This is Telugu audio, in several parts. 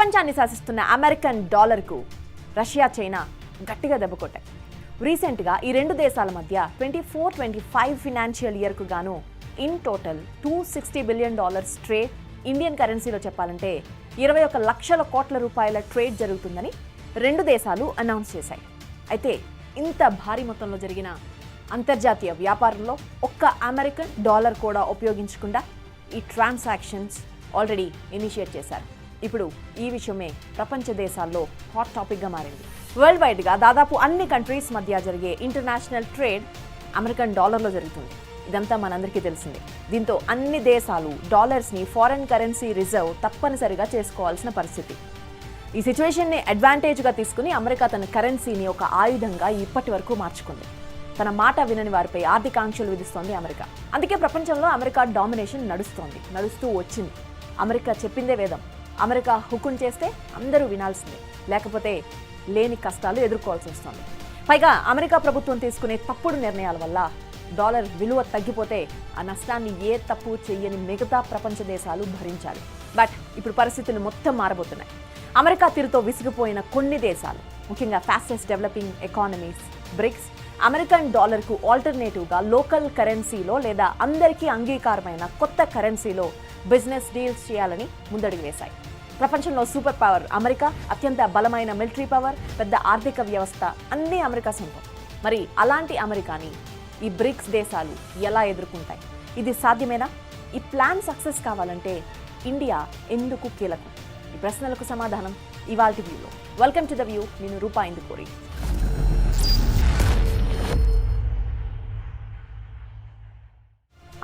ప్రపంచాన్ని శాసిస్తున్న అమెరికన్ డాలర్కు రష్యా, చైనా గట్టిగా దెబ్బ కొట్టాయి. రీసెంట్గా ఈ రెండు దేశాల మధ్య 24-25 ఫినాన్షియల్ ఇయర్కు గాను in total $260 billion trade, Indian కరెన్సీలో చెప్పాలంటే 21 లక్షల కోట్ల రూపాయల ట్రేడ్ జరుగుతుందని రెండు దేశాలు అనౌన్స్ చేశాయి. అయితే ఇంత భారీ మొత్తంలో జరిగిన అంతర్జాతీయ వ్యాపారంలో ఒక్క అమెరికన్ డాలర్ కూడా ఉపయోగించకుండా ఈ ట్రాన్సాక్షన్స్ ఆల్రెడీ ఇనిషియేట్ చేశారు. ఇప్పుడు ఈ విషయమే ప్రపంచ దేశాల్లో హాట్ టాపిక్గా మారింది. వరల్డ్ వైడ్గా దాదాపు అన్ని కంట్రీస్ మధ్య జరిగే ఇంటర్నేషనల్ ట్రేడ్ అమెరికన్ డాలర్లో జరుగుతుంది. ఇదంతా మనందరికీ తెలిసిందే. దీంతో అన్ని దేశాలు డాలర్స్ని ఫారెన్ కరెన్సీ రిజర్వ్ తప్పనిసరిగా చేసుకోవాల్సిన పరిస్థితి. ఈ సిచ్యువేషన్ని అడ్వాంటేజ్గా తీసుకుని అమెరికా తన కరెన్సీని ఒక ఆయుధంగా ఇప్పటి వరకు మార్చుకుంది. తన మాట వినని వారిపై ఆర్థిక ఆంక్షలు విధిస్తోంది అమెరికా. అందుకే ప్రపంచంలో అమెరికా డామినేషన్ నడుస్తూ వచ్చింది. అమెరికా చెప్పిందే వేదం. అమెరికా హుకుం చేస్తే అందరూ వినాల్సిందే, లేకపోతే లేని కష్టాలు ఎదుర్కోవాల్సి వస్తుంది. పైగా అమెరికా ప్రభుత్వం తీసుకునే తప్పుడు నిర్ణయాల వల్ల డాలర్ విలువ తగ్గిపోతే ఆ నష్టాన్ని ఏ తప్పు చెయ్యని మిగతా ప్రపంచ దేశాలు భరించాలి. బట్ ఇప్పుడు పరిస్థితులు మొత్తం మారబోతున్నాయి. అమెరికా తీరుతో విసిగిపోయిన కొన్ని దేశాలు, ముఖ్యంగా fastest developing economies BRICS, American డాలర్కు ఆల్టర్నేటివ్గా లోకల్ కరెన్సీలో లేదా అందరికీ అంగీకారమైన కొత్త కరెన్సీలో బిజినెస్ డీల్స్ చేయాలని ముందడుగు వేశాయి. ప్రపంచంలో సూపర్ పవర్ అమెరికా, అత్యంత బలమైన మిలిటరీ పవర్, పెద్ద ఆర్థిక వ్యవస్థ అన్నీ అమెరికా సొంతం. మరి అలాంటి అమెరికాని ఈ బ్రిక్స్ దేశాలు ఎలా ఎదుర్కొంటాయి? ఇది సాధ్యమేనా? ఈ ప్లాన్ సక్సెస్ కావాలంటే ఇండియా ఎందుకు కీలకం? ఈ ప్రశ్నలకు సమాధానం ఇవాల్టి వ్యూలో. Welcome to the view. నేను రూపా ఇందుకూరి.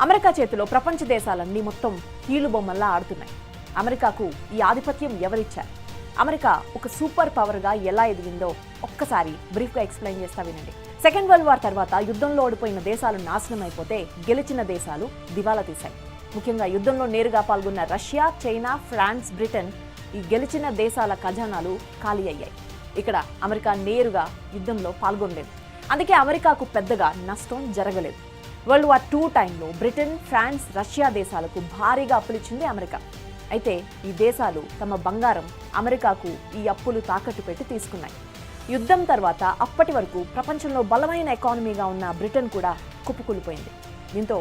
అమెరికా చేతిలో ప్రపంచ దేశాలన్నీ మొత్తం కీలుబొమ్మల్లా ఆడుతున్నాయి. అమెరికాకు ఈ ఆధిపత్యం ఎవరిచ్చారు? అమెరికా ఒక సూపర్ పవర్గా ఎలా ఎదిగిందో ఒక్కసారి బ్రీఫ్గా ఎక్స్ప్లెయిన్ చేస్తా వినండి. సెకండ్ వరల్డ్ వార్ తర్వాత యుద్ధంలో ఓడిపోయిన దేశాలు నాశనం అయిపోతే గెలిచిన దేశాలు దివాలా తీశాయి. ముఖ్యంగా యుద్ధంలో నేరుగా పాల్గొన్న రష్యా, చైనా, ఫ్రాన్స్, బ్రిటన్ ఈ గెలిచిన దేశాల ఖజానాలు ఖాళీ అయ్యాయి. ఇక్కడ అమెరికా నేరుగా యుద్ధంలో పాల్గొనలేదు. అందుకే అమెరికాకు పెద్దగా నష్టం జరగలేదు. వరల్డ్ వార్ II టైంలో బ్రిటన్, ఫ్రాన్స్, రష్యా దేశాలకు భారీగా అప్పులిచ్చింది అమెరికా. అయితే ఈ దేశాలు తమ బంగారం అమెరికాకు ఈ అప్పులు తాకట్టు పెట్టి తీసుకున్నాయి. యుద్ధం తర్వాత అప్పటి వరకు ప్రపంచంలో బలమైన ఎకానమీగా ఉన్న బ్రిటన్ కూడా కుప్పకూలిపోయింది. దీంతో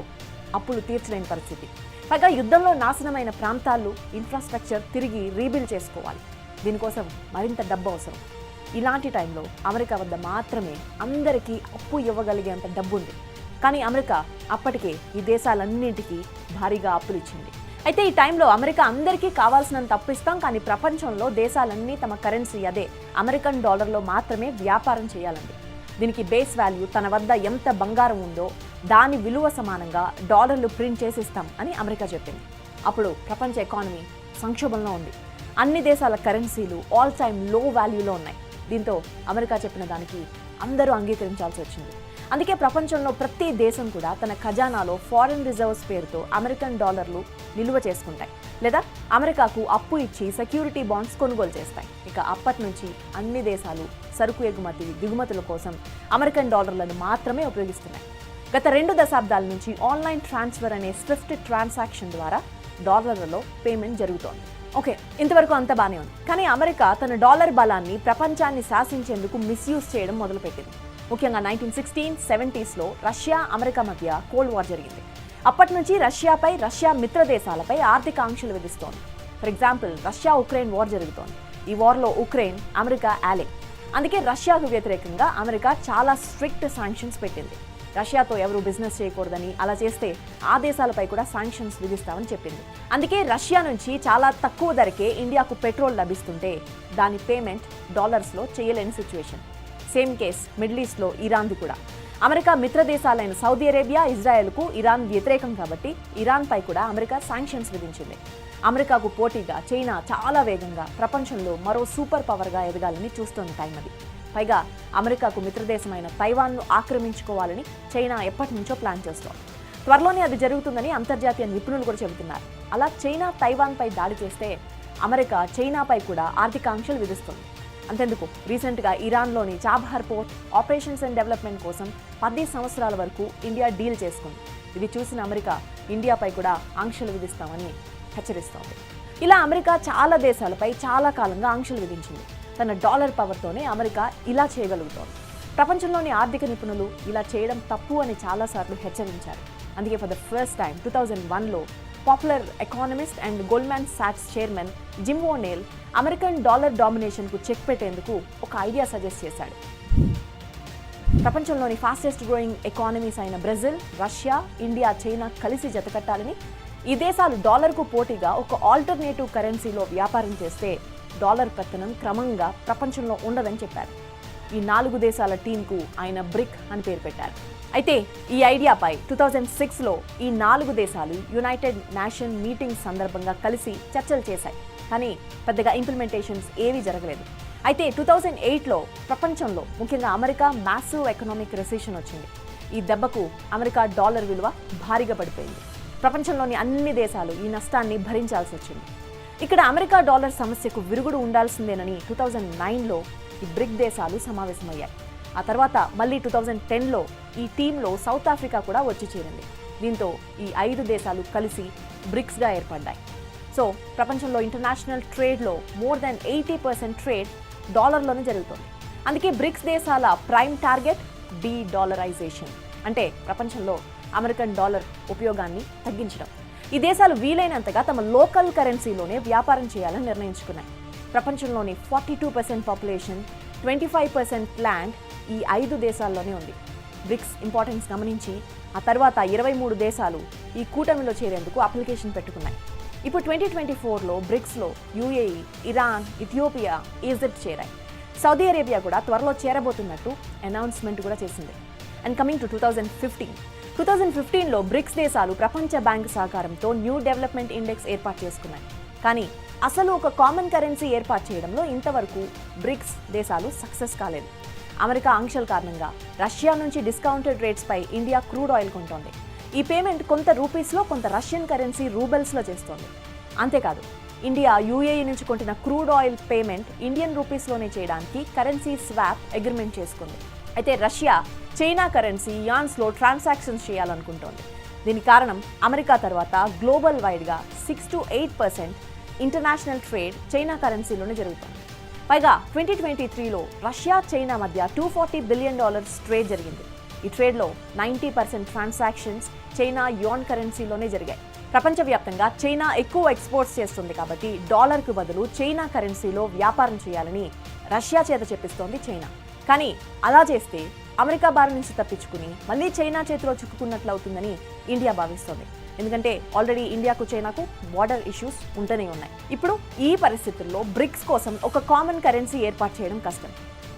అప్పులు తీర్చలేని పరిస్థితి. పైగా యుద్ధంలో నాశనమైన ప్రాంతాలు, ఇన్ఫ్రాస్ట్రక్చర్ తిరిగి రీబిల్డ్ చేసుకోవాలి. దీనికోసం మరింత డబ్బు అవసరం. ఇలాంటి టైంలో అమెరికా వద్ద మాత్రమే అందరికీ అప్పు ఇవ్వగలిగేంత డబ్బు ఉంది. కానీ అమెరికా అప్పటికే ఈ దేశాలన్నింటికీ భారీగా అప్పులు ఇచ్చింది. అయితే ఈ టైంలో అమెరికా అందరికీ కావాల్సినంత అప్పు ఇస్తాం, కానీ ప్రపంచంలో దేశాలన్నీ తమ కరెన్సీ అదే అమెరికన్ డాలర్లో మాత్రమే వ్యాపారం చేయాలండి. దీనికి బేస్ వాల్యూ తన వద్ద ఎంత బంగారం ఉందో దాని విలువ సమానంగా డాలర్లు ప్రింట్ చేసిస్తాం అని అమెరికా చెప్పింది. అప్పుడు ప్రపంచ ఎకానమీ సంక్షోభంలో ఉంది. అన్ని దేశాల కరెన్సీలు ఆల్ టైమ్ లో వాల్యూలో ఉన్నాయి. దీంతో అమెరికా చెప్పిన దానికి అందరూ అంగీకరించాల్సి వచ్చింది. అందుకే ప్రపంచంలో ప్రతి దేశం కూడా తన ఖజానాలో ఫారెన్ రిజర్వ్స్ పేరుతో అమెరికన్ డాలర్లు నిలువ చేసుకుంటాయి, లేదా అమెరికాకు అప్పు ఇచ్చి సెక్యూరిటీ బాండ్స్ కొనుగోలు చేస్తాయి. ఇక అప్పటి నుంచి అన్ని దేశాలు సరుకు ఎగుమతి, దిగుమతుల కోసం అమెరికన్ డాలర్లను మాత్రమే ఉపయోగిస్తున్నాయి. గత 2 దశాబ్దాల నుంచి ఆన్లైన్ ట్రాన్స్ఫర్ అనే స్విఫ్ట్ ట్రాన్సాక్షన్ ద్వారా డాలర్లలో పేమెంట్ జరుగుతోంది. ఓకే, ఇంతవరకు అంత బానే ఉంది. కానీ అమెరికా తన డాలర్ బలాన్ని ప్రపంచాన్ని శాసించేందుకు మిస్యూజ్ చేయడం మొదలుపెట్టింది. ముఖ్యంగా 1960s, 70sలో రష్యా, అమెరికా మధ్య కోల్డ్ వార్ జరిగింది. అప్పటి నుంచి రష్యాపై, రష్యా మిత్ర దేశాలపై ఆర్థిక ఆంక్షలు విధిస్తోంది. For example, Russia Ukraine war జరుగుతోంది. ఈ వార్లో ఉక్రెయిన్, అమెరికా ఆలే. అందుకే రష్యాకు వ్యతిరేకంగా అమెరికా చాలా స్ట్రిక్ట్ శాంక్షన్స్ పెట్టింది. రష్యాతో ఎవరు బిజినెస్ చేయకూడదని, అలా చేస్తే ఆ దేశాలపై కూడా శాంక్షన్స్ విధిస్తామని చెప్పింది. అందుకే రష్యా నుంచి చాలా తక్కువ ధరకే ఇండియాకు పెట్రోల్ లభిస్తుంటే దాని పేమెంట్ డాలర్స్లో చేయలేని సిచ్యువేషన్. సేమ్ కేస్ మిడిల్ ఈస్ట్లో ఇరాన్ది కూడా. అమెరికా మిత్ర దేశాలైన సౌదీ అరేబియా, ఇజ్రాయెల్కు ఇరాన్ వ్యతిరేకం కాబట్టి ఇరాన్పై కూడా అమెరికా శాంక్షన్స్ విధించింది. అమెరికాకు పోటీగా చైనా చాలా వేగంగా ప్రపంచంలో మరో సూపర్ పవర్గా ఎదగాలని చూస్తోంది టైం అది. పైగా అమెరికాకు మిత్రదేశమైన తైవాన్ను ఆక్రమించుకోవాలని చైనా ఎప్పటి నుంచో ప్లాన్ చేస్తోంది. త్వరలోనే అది జరుగుతుందని అంతర్జాతీయ నిపుణులు కూడా చెబుతున్నారు. అలా చైనా తైవాన్పై దాడి చేస్తే అమెరికా చైనాపై కూడా ఆర్థిక ఆంక్షలు విధిస్తుంది. అంతెందుకు, రీసెంట్గా ఇరాన్లోని Chabahar port operations and development కోసం 10 సంవత్సరాల వరకు ఇండియా డీల్ చేసుకుంది. ఇది చూసిన అమెరికా ఇండియాపై కూడా ఆంక్షలు విధిస్తామని హెచ్చరిస్తోంది. ఇలా అమెరికా చాలా దేశాలపై చాలా కాలంగా ఆంక్షలు విధించింది. తన డాలర్ పవర్తోనే అమెరికా ఇలా చేయగలుగుతోంది. ప్రపంచంలోని ఆర్థిక నిపుణులు ఇలా చేయడం తప్పు అని చాలాసార్లు హెచ్చరించారు. అందుకే ఫర్ ద ఫస్ట్ టైం 2001లో పాపులర్ ఎకానమిస్ట్ అండ్ గోల్డ్మాన్ సాక్స్ chairman Jim O'Neill American dollar డామినేషన్కు చెక్ పెట్టేందుకు ఒక ఐడియా సజెస్ట్ చేశాడు. ప్రపంచంలోని ఫాస్టెస్ట్ గ్రోయింగ్ ఎకానమీస్ అయిన బ్రెజిల్, రష్యా, ఇండియా, చైనా కలిసి జతకట్టాలని, ఈ దేశాలు డాలర్కు పోటీగా ఒక ఆల్టర్నేటివ్ కరెన్సీలో వ్యాపారం చేస్తే డాలర్ పెత్తనం క్రమంగా ప్రపంచంలో ఉండదని చెప్పారు. ఈ 4 దేశాల టీంకు ఆయన బ్రిక్ అని పేరు పెట్టారు. అయితే ఈ ఐడియాపై 2006లో ఈ 4 దేశాలు యునైటెడ్ నేషన్ మీటింగ్ సందర్భంగా కలిసి చర్చలు చేశాయి. కానీ పెద్దగా ఇంప్లిమెంటేషన్స్ ఏవీ జరగలేదు. అయితే 2008లో ప్రపంచంలో ముఖ్యంగా అమెరికా మ్యాసివ్ ఎకనామిక్ రెసిషన్ వచ్చింది. ఈ దెబ్బకు అమెరికా డాలర్ విలువ భారీగా పడిపోయింది. ప్రపంచంలోని అన్ని దేశాలు ఈ నష్టాన్ని భరించాల్సి వచ్చింది. ఇక్కడ అమెరికా డాలర్ సమస్యకు విరుగుడు ఉండాల్సిందేనని 2009లో ఈ బ్రిక్ దేశాలు సమావేశమయ్యాయి. ఆ తర్వాత మళ్ళీ 2010లో ఈ టీంలో సౌత్ ఆఫ్రికా కూడా వచ్చి చేరింది. దీంతో ఈ 5 దేశాలు కలిసి బ్రిక్స్గా ఏర్పడ్డాయి. సో ప్రపంచంలో ఇంటర్నేషనల్ ట్రేడ్లో మోర్ దాన్ 80% ట్రేడ్ డాలర్లోనే జరుగుతుంది. అందుకే బ్రిక్స్ దేశాల ప్రైమ్ టార్గెట్ డీ డాలరైజేషన్, అంటే ప్రపంచంలో అమెరికన్ డాలర్ ఉపయోగాన్ని తగ్గించడం. ఈ దేశాలు వీలైనంతగా తమ లోకల్ కరెన్సీలోనే వ్యాపారం చేయాలని నిర్ణయించుకున్నాయి. ప్రపంచంలోని 42% పాపులేషన్, 25% ల్యాండ్ ఈ 5 దేశాల్లోనే ఉంది. బ్రిక్స్ ఇంపార్టెన్స్ గమనించి ఆ తర్వాత 23 దేశాలు ఈ కూటమిలో చేరేందుకు అప్లికేషన్ పెట్టుకున్నాయి. ఇప్పుడు 2024లో బ్రిక్స్లో UAE, ఇరాన్, ఇథియోపియా, ఈజిప్ట్ చేరాయి. సౌదీ అరేబియా కూడా త్వరలో చేరబోతున్నట్టు అనౌన్స్మెంట్ కూడా చేసింది. అండ్ కమింగ్ టు 2015లో బ్రిక్స్ దేశాలు ప్రపంచ బ్యాంక్ సహకారంతో న్యూ డెవలప్మెంట్ ఇండెక్స్ ఏర్పాటు చేసుకున్నాయి. కానీ అసలు ఒక కామన్ కరెన్సీ ఏర్పాటు చేయడంలో ఇంతవరకు బ్రిక్స్ దేశాలు సక్సెస్ కాలేదు. అమెరికా ఆంక్షల కారణంగా రష్యా నుంచి డిస్కౌంటెడ్ రేట్స్పై ఇండియా క్రూడ్ ఆయిల్ కొంటోంది. ఈ పేమెంట్ కొంత రూపీస్లో, కొంత రష్యన్ కరెన్సీ రూబెల్స్లో చేస్తోంది. అంతేకాదు ఇండియా UAE నుంచి కొంటున్న క్రూడ్ ఆయిల్ పేమెంట్ ఇండియన్ రూపీస్లోనే చేయడానికి కరెన్సీ స్వాప్ అగ్రిమెంట్ చేసుకుంది. అయితే రష్యా చైనా కరెన్సీ యాన్స్లో ట్రాన్సాక్షన్స్ చేయాలనుకుంటోంది. దీని కారణం అమెరికా తర్వాత గ్లోబల్ వైడ్గా 6 to 8% ఇంటర్నేషనల్ ట్రేడ్ చైనా కరెన్సీలోనే జరుగుతుంది. పైగా 2023లో రష్యా, చైనా మధ్య $240 బిలియన్ ట్రేడ్ జరిగింది. ఈ ట్రేడ్లో 90% ట్రాన్సాక్షన్స్ చైనా యువాన్ కరెన్సీలోనే జరిగాయి. ప్రపంచవ్యాప్తంగా చైనా ఎక్కువ ఎక్స్పోర్ట్స్ చేస్తుంది కాబట్టి డాలర్కు బదులు చైనా కరెన్సీలో వ్యాపారం చేయాలని రష్యా చేత చెప్పిస్తోంది చైనా. కానీ అలా చేస్తే అమెరికా బారి నుంచి తప్పించుకుని మళ్ళీ చైనా చేతిలో చిక్కుకున్నట్లు అవుతుందని ఇండియా భావిస్తోంది. ఎందుకంటే ఆల్రెడీ ఇండియాకు చైనాకు బార్డర్ ఇష్యూస్ ఉంటూనే ఉన్నాయి. ఇప్పుడు ఈ పరిస్థితుల్లో బ్రిక్స్ కోసం ఒక కామన్ కరెన్సీ ఏర్పాటు చేయడం కష్టం.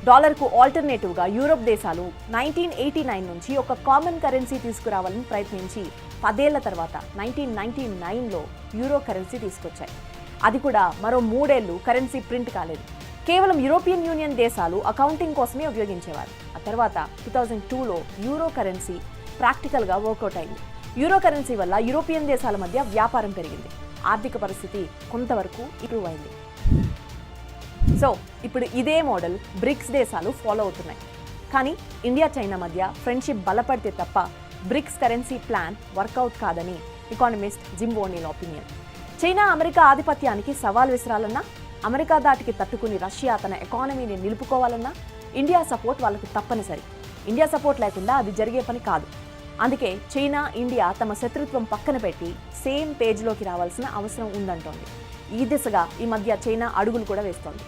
డాలర్కు ఆల్టర్నేటివ్గా యూరోప్ దేశాలు 1989 నుంచి ఒక కామన్ కరెన్సీ తీసుకురావాలని ప్రయత్నించి 10 ఏళ్ల తర్వాత 1999లో యూరో కరెన్సీ తీసుకొచ్చాయి. అది కూడా మరో 3 ఏళ్లు కరెన్సీ ప్రింట్ కాలేదు. కేవలం యూరోపియన్ యూనియన్ దేశాలు అకౌంటింగ్ కోసమే ఉపయోగించేవారు. ఆ తర్వాత 2002లో యూరో కరెన్సీ ప్రాక్టికల్గా వర్కౌట్ అయింది. యూరో కరెన్సీ వల్ల యూరోపియన్ దేశాల మధ్య వ్యాపారం పెరిగింది. ఆర్థిక పరిస్థితి కొంతవరకు ఇంప్రూవ్ అయింది. సో ఇప్పుడు ఇదే మోడల్ బ్రిక్స్ దేశాలు ఫాలో అవుతున్నాయి. కానీ ఇండియా, చైనా మధ్య ఫ్రెండ్షిప్ బలపడితే తప్ప బ్రిక్స్ కరెన్సీ ప్లాన్ వర్కౌట్ కాదని economist Jim O'Neill opinion. China, America ఆధిపత్యానికి సవాల్ విసరాలన్నా, అమెరికా దాటికి తట్టుకుని రష్యా తన ఎకానమీని నిలుపుకోవాలన్నా ఇండియా సపోర్ట్ వాళ్ళకు తప్పనిసరి. ఇండియా సపోర్ట్ లేకుండా అది జరిగే పని కాదు. అందుకే చైనా, ఇండియా తమ శత్రుత్వం పక్కన పెట్టి సేమ్ పేజ్లోకి రావాల్సిన అవసరం ఉందంటోంది. ఈ దిశగా ఈ మధ్య చైనా అడుగులు కూడా వేస్తోంది.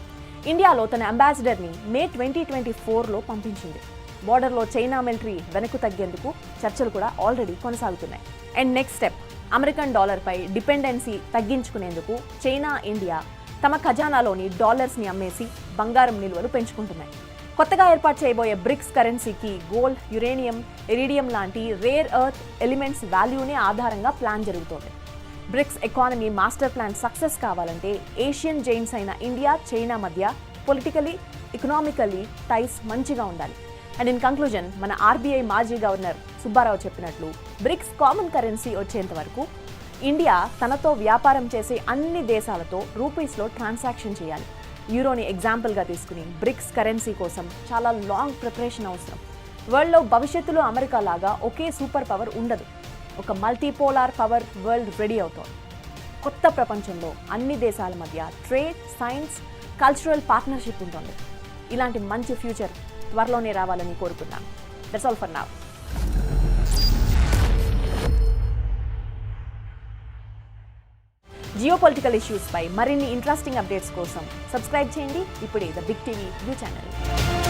ఇండియాలో తన అంబాసిడర్ని మే 2024లో పంపించింది. బోర్డర్లో చైనా మిలిటరీ వెనక్కు తగ్గేందుకు చర్చలు కూడా ఆల్రెడీ కొనసాగుతున్నాయి. అండ్ నెక్స్ట్ స్టెప్, అమెరికన్ డాలర్పై డిపెండెన్సీ తగ్గించుకునేందుకు చైనా, ఇండియా తమ ఖజానాలోని డాలర్స్ని అమ్మేసి బంగారం నిల్వలు పెంచుకుంటున్నాయి. కొత్తగా ఏర్పాటు చేయబోయే బ్రిక్స్ కరెన్సీకి గోల్డ్, యురేనియం, ఇరిడియం లాంటి రేర్ ఎర్త్ ఎలిమెంట్స్ వాల్యూనే ఆధారంగా ప్లాన్ జరుగుతోంది. BRICS economy master plan success కావాలంటే ఏషియన్ జైంట్స్ అయిన ఇండియా, చైనా మధ్య పొలిటికలీ, ఎకనామికలీ టైస్ మంచిగా ఉండాలి. అండ్ ఇన్ కంక్లూజన్, మన RBI మాజీ గవర్నర్ సుబ్బారావు చెప్పినట్లు బ్రిక్స్ కామన్ కరెన్సీ వచ్చేంత వరకు ఇండియా తనతో వ్యాపారం చేసే అన్ని దేశాలతో రూపీస్లో ట్రాన్సాక్షన్ చేయాలి. యూరోని ఎగ్జాంపుల్గా తీసుకుని బ్రిక్స్ కరెన్సీ కోసం చాలా లాంగ్ ప్రిపరేషన్ అవసరం. వరల్డ్లో భవిష్యత్తులో అమెరికా లాగా ఒకే సూపర్ పవర్ ఉండదు. ఒక మల్టీపోలార్ పవర్ వరల్డ్ రెడీ అవుతోంది. కొత్త ప్రపంచంలో అన్ని దేశాల మధ్య ట్రేడ్, సైన్స్, కల్చరల్ పార్ట్నర్షిప్ ఉంటుంది. ఇలాంటి మంచి ఫ్యూచర్ త్వరలోనే రావాలని కోరుకున్నాను. That's all for now. Geopolitical issues పై మరిన్ని ఇంట్రెస్టింగ్ అప్డేట్స్ కోసం సబ్స్క్రైబ్ చేయండి ఇప్పుడే the big TV news channel.